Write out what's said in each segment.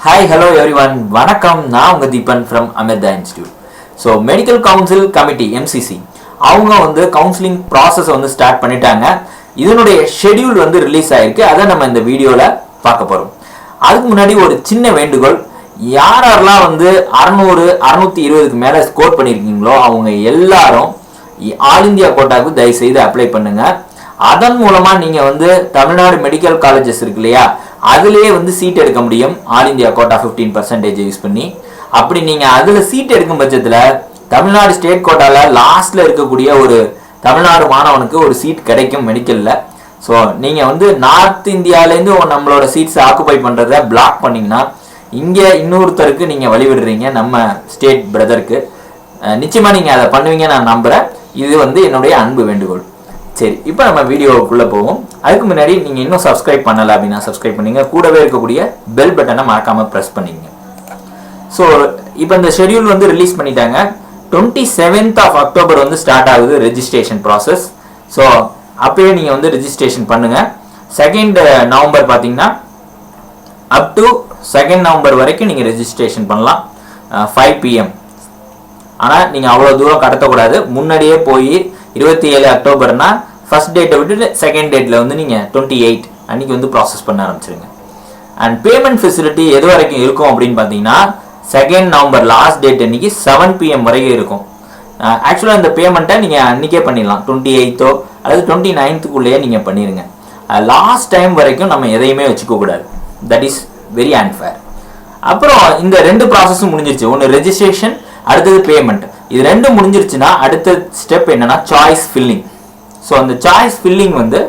Hi, hello everyone. வணக்கம். நான் உங்க Deepan from Amirtha Institute. So, Medical Council Committee MCC அவங்க வந்து கவுன்சிலிங் ப்ராசஸ் வந்து ஸ்டார்ட் பண்ணிட்டாங்க. இதனுடைய ஷெட்யூல் வந்து ரிலீஸ் ஆயிருக்கு. அதை நம்ம இந்த வீடியோல பார்க்க போறோம். அதுக்கு முன்னாடி ஒரு சின்ன வேண்டுகோள், யாரெல்லாம் வந்து 600 620க்கு மேல ஸ்கோர் பண்ணிருக்கீங்களோ அவங்க எல்லாரும் ஆல் இந்தியா கோட்டாக்கு தயவு செய்து அப்ளை பண்ணுங்க. அதன் மூலமா நீங்க வந்து தமிழ்நாடு மெடிக்கல் காலேஜஸ் இருக்கு இல்லையா, அதுலயே வந்து சீட் எடுக்க முடியும். ஆல் இந்தியா கோட்டா 15% யூஸ் பண்ணி. அப்படி நீங்க அதுல சீட் எடுக்கும் பட்சத்துல தமிழ்நாடு ஸ்டேட் கோட்டால லாஸ்ட்ல இருக்கக்கூடிய ஒரு தமிழ்நாடு மாணவனுக்கு ஒரு சீட் கிடைக்கும் மெடிக்கல்ல. ஸோ நீங்க வந்து நார்த் இந்தியாவிலேருந்து நம்மளோட சீட்ஸ் ஆக்குபை பண்றத பிளாக் பண்ணீங்கன்னா இங்க இன்னொருத்தருக்கு நீங்க வழிவிடுறீங்க, நம்ம ஸ்டேட் பிரதருக்கு. நிச்சயமா நீங்க அதை பண்ணுவீங்க நான் நம்புறேன். இது வந்து என்னுடைய அன்பு வேண்டுகோள். சரி, இப்போ நம்ம வீடியோக்குள்ளே போவோம். அதுக்கு முன்னாடி நீங்கள் இன்னும் சப்ஸ்கிரைப் பண்ணலை அப்படின்னா சப்ஸ்கிரைப் பண்ணிங்க, கூடவே இருக்கக்கூடிய பெல் பட்டனை மறக்காமல் ப்ரெஸ் பண்ணிங்க. ஸோ இப்போ இந்த ஷெட்யூல் வந்து ரிலீஸ் பண்ணிட்டாங்க. 27th of October வந்து ஸ்டார்ட் ஆகுது ரெஜிஸ்ட்ரேஷன் ப்ராசஸ். ஸோ அப்பயே நீங்கள் வந்து ரெஜிஸ்ட்ரேஷன் பண்ணுங்கள். 2nd November பார்த்தீங்கன்னா அப் டு 2nd November வரைக்கும் நீங்கள் ரெஜிஸ்ட்ரேஷன் பண்ணலாம் 5 PM. ஆனால் நீங்கள் அவ்வளோ தூரம் கடத்தக்கூடாது. முன்னாடியே போய் 27 அக்டோபர்னா ஃபர்ஸ்ட் டேட்டை விட்டுட்டு செகண்ட் டேட்டில் வந்து நீங்கள் 28 அன்றைக்கி வந்து ப்ராசஸ் பண்ண ஆரம்பிச்சிருங்க. அண்ட் பேமெண்ட் ஃபெசிலிட்டி எது வரைக்கும் இருக்கும் அப்படின்னு பார்த்தீங்கன்னா 2nd November லாஸ்ட் டேட் அன்றைக்கி 7 PM வரைக்கும் இருக்கும். ஆக்சுவலாக இந்த பேமெண்ட்டை நீங்கள் அன்றைக்கே பண்ணிடலாம், 28 அல்லது 29க்குள்ளேயே நீங்கள் பண்ணிடுங்க. லாஸ்ட் டைம் வரைக்கும் நம்ம எதையுமே வச்சுக்கக்கூடாது. That is very unfair. அப்புறம் இந்த 2 ப்ராசஸும் முடிஞ்சிருச்சு. ஒன்று ரெஜிஸ்ட்ரேஷன், அடுத்தது பேமெண்ட். இது ரெண்டும் முடிஞ்சிருச்சுன்னா அடுத்த ஸ்டெப் என்னன்னா சாய்ஸ் ஃபில்லிங். ஸோ அந்த சாய்ஸ் ஃபில்லிங் வந்து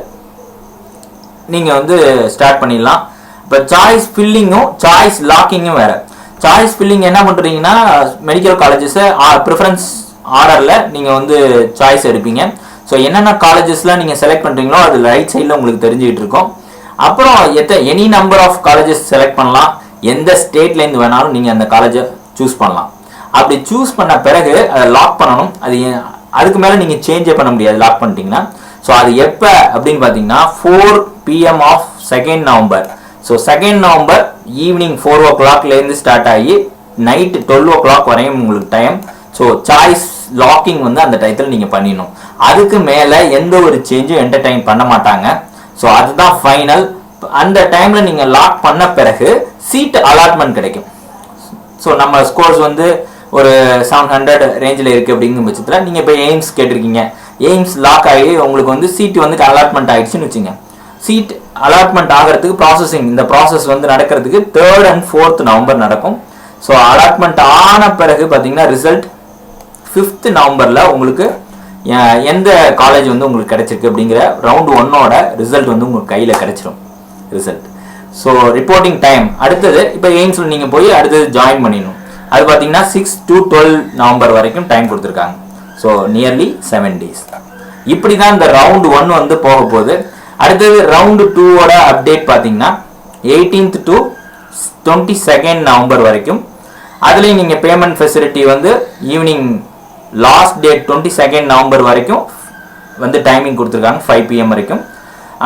நீங்கள் வந்து ஸ்டார்ட் பண்ணிடலாம். இப்போ சாய்ஸ் ஃபில்லிங்கும் சாய்ஸ் லாக்கிங்கும் வேறு. சாய்ஸ் ஃபில்லிங் என்ன பண்ணுறீங்கன்னா மெடிக்கல் காலேஜஸை ப்ரிஃபரன்ஸ் ஆர்டரில் நீங்கள் வந்து சாய்ஸ் எடுப்பீங்க. ஸோ என்னென்ன காலேஜஸ்லாம் நீங்கள் செலக்ட் பண்ணுறீங்களோ அது ரைட் சைடில் உங்களுக்கு தெரிஞ்சுக்கிட்டு இருக்கும். அப்புறம் any number of colleges select பண்ணலாம். எந்த ஸ்டேட்லேருந்து வேணாலும் நீங்கள் அந்த காலேஜை சூஸ் பண்ணலாம். அப்படி சூஸ் பண்ண பிறகு அதை லாக் பண்ணணும். அதுக்கு மேலே நீங்கள் சேஞ்சே பண்ண முடியாது லாக் பண்ணிட்டீங்கன்னா. ஸோ அது எப்போ அப்படின்னு பார்த்தீங்கன்னா 4 PM of 2nd November. So 2nd November evening 4 o'clockலேருந்து ஸ்டார்ட் ஆகி நைட் 12 o'clock வரையும் உங்களுக்கு டைம். ஸோ சாய்ஸ் லாக்கிங் வந்து அந்த டயத்தில் நீங்கள் பண்ணிடணும். அதுக்கு மேலே எந்த ஒரு சேஞ்சும் என்டர்டைன் பண்ண மாட்டாங்க. ஸோ அதுதான் ஃபைனல். அந்த டைமில் நீங்கள் லாக் பண்ண பிறகு சீட் அலாட்மெண்ட் கிடைக்கும். ஸோ நம்ம ஸ்கோர்ஸ் வந்து ஒரு 700 ரேஞ்சில் இருக்குது அப்படிங்கிற பட்சத்தில் நீங்கள் இப்போ எய்ம்ஸ் கேட்டிருக்கீங்க. எய்ம்ஸ் லாக் ஆகி உங்களுக்கு வந்து சீட் வந்து அலாட்மெண்ட் ஆகிடுச்சுன்னு வச்சுங்க. சீட் அலாட்மெண்ட் ஆகிறதுக்கு ப்ராசஸிங், இந்த ப்ராசஸ் வந்து நடக்கிறதுக்கு 3rd and 4th November நடக்கும். ஸோ அலாட்மெண்ட் ஆன பிறகு பார்த்தீங்கன்னா ரிசல்ட் 5th November உங்களுக்கு எந்த காலேஜ் வந்து உங்களுக்கு கிடைச்சிருக்கு அப்படிங்கிற ரவுண்ட் 1ஓட ரிசல்ட் வந்து உங்களுக்கு கையில் கிடைச்சிடும் ரிசல்ட். ஸோ ரிப்போர்ட்டிங் டைம் அடுத்தது இப்போ எய்ம்ஸில் நீங்கள் போய் அடுத்தது ஜாயின் பண்ணிடணும். அது பார்த்தீங்கன்னா 6 to 12 November வரைக்கும் டைம் கொடுத்துருக்காங்க. So nearly 7 days. இப்படி தான் இந்த ரவுண்ட் 1 வந்து போக போகுது. அடுத்தது ரவுண்டு 2ஓட அப்டேட் பார்த்தீங்கன்னா 18th to 22nd November வரைக்கும். அதுலேயும் நீங்கள் பேமெண்ட் ஃபெசிலிட்டி வந்து evening last date 22nd November வரைக்கும் வந்து டைமிங் கொடுத்துருக்காங்க 5 PM வரைக்கும்.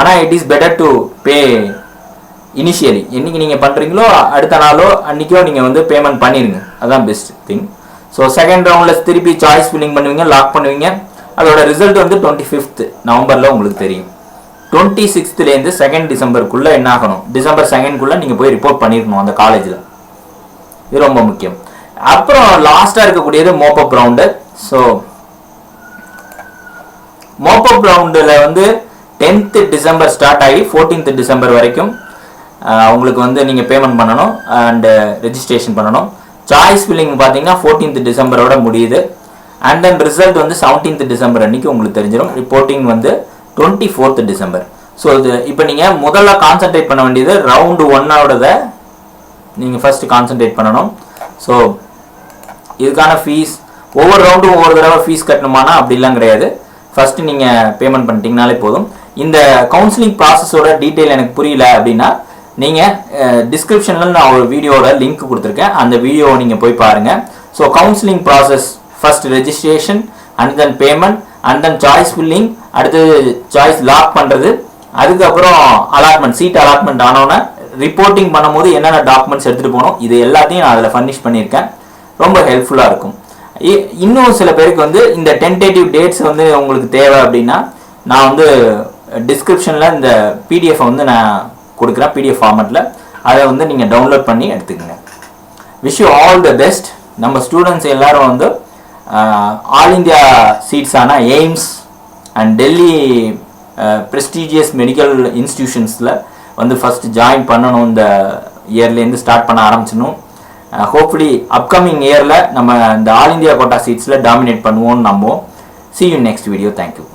ஆனால் it is better to pay initially. என்னைக்கு நீங்கள் பண்ணுறீங்களோ அடுத்த நாளோ அன்றைக்கோ நீங்கள் வந்து பேமெண்ட் பண்ணிடுங்க. அதுதான் பெஸ்ட் திங். ஸோ செகண்ட் ரவுண்டில் திருப்பி சாய்ஸ் ஃபில்லிங் பண்ணுவீங்க, லாக் பண்ணுவீங்க. அதோட ரிசல்ட் வந்து 25th November உங்களுக்கு தெரியும். 26th 2nd December என்ன ஆகணும், December 2nd நீங்கள் போய் ரிப்போர்ட் பண்ணிடணும் அந்த காலேஜில். இது ரொம்ப முக்கியம். அப்புறம் லாஸ்ட்டாக இருக்கக்கூடியது மோப்பப் ரவுண்டு. ஸோ மோப்பப் ரவுண்டில் வந்து 10th December ஸ்டார்ட் ஆகி 14th December வரைக்கும் உங்களுக்கு வந்து நீங்கள் பேமெண்ட் பண்ணணும் அண்டு ரெஜிஸ்ட்ரேஷன் பண்ணணும். சாய்ஸ் ஃபில்லிங் பார்த்தீங்கன்னா 14th December முடியுது. அண்ட் தென் ரிசல்ட் வந்து 17th December அன்றைக்கி உங்களுக்கு தெரிஞ்சிடும். ரிப்போர்ட்டிங் வந்து 24th December. ஸோ இது இப்போ நீங்கள் முதல்ல கான்சன்ட்ரேட் பண்ண வேண்டியது ரவுண்டு 1ஓடதை நீங்கள் ஃபஸ்ட்டு கான்சன்ட்ரேட் பண்ணணும். ஸோ இதுக்கான ஃபீஸ் ஒவ்வொரு ரவுண்டும் ஒவ்வொரு தடவை ஃபீஸ் கட்டணுமானா அப்படிலாம் கிடையாது. ஃபஸ்ட்டு நீங்கள் பேமெண்ட் பண்ணிட்டீங்கனாலே போதும். இந்த கவுன்சிலிங் ப்ராசஸோட டீட்டெயில் எனக்கு புரியல அப்படின்னா நீங்கள் டிஸ்கிரிப்ஷனில் நான் ஒரு வீடியோட லிங்க் கொடுத்துருக்கேன், அந்த வீடியோவை நீங்கள் போய் பாருங்கள். So counselling process first registration and then payment and then choice filling, அடுத்தது சாய்ஸ் லாக் பண்ணுறது, அதுக்கப்புறம் அலாட்மெண்ட், சீட் அலாட்மெண்ட் ஆனோன்னே ரிப்போர்ட்டிங் பண்ணும்போது என்னென்ன டாக்குமெண்ட்ஸ் எடுத்துகிட்டு போகணும் இது எல்லாத்தையும் நான் அதில் ஃபர்னிஷ் பண்ணியிருக்கேன். ரொம்ப ஹெல்ப்ஃபுல்லாக இருக்கும். இன்னும் சில பேருக்கு வந்து இந்த டென்டேட்டிவ் டேட்ஸ் வந்து உங்களுக்கு தேவை அப்படின்னா நான் வந்து டிஸ்கிரிப்ஷனில் இந்த பிடிஎஃப் வந்து நான் கொடுக்குறேன், பிடிஎஃப் ஃபார்மேட்டில். அதை வந்து நீங்கள் டவுன்லோட் பண்ணி எடுத்துக்கங்க. Wish you all the best. நம்ம ஸ்டூடெண்ட்ஸ் எல்லாரும் வந்து ஆல் இந்தியா சீட்ஸான AIIMS and Delhi prestigious medical இன்ஸ்டிடியூஷன்ஸில் வந்து ஃபஸ்ட் ஜாயின் பண்ணணும். இந்த இயர்லேருந்து ஸ்டார்ட் பண்ண ஆரம்பிச்சிடணும். ஹோப்ஃபுல்லி அப்கமிங் இயரில் நம்ம இந்த ஆல் இந்தியா கோட்டா சீட்ஸில் டாமினேட் பண்ணுவோம்னு நம்புவோம். See you next video. Thank you.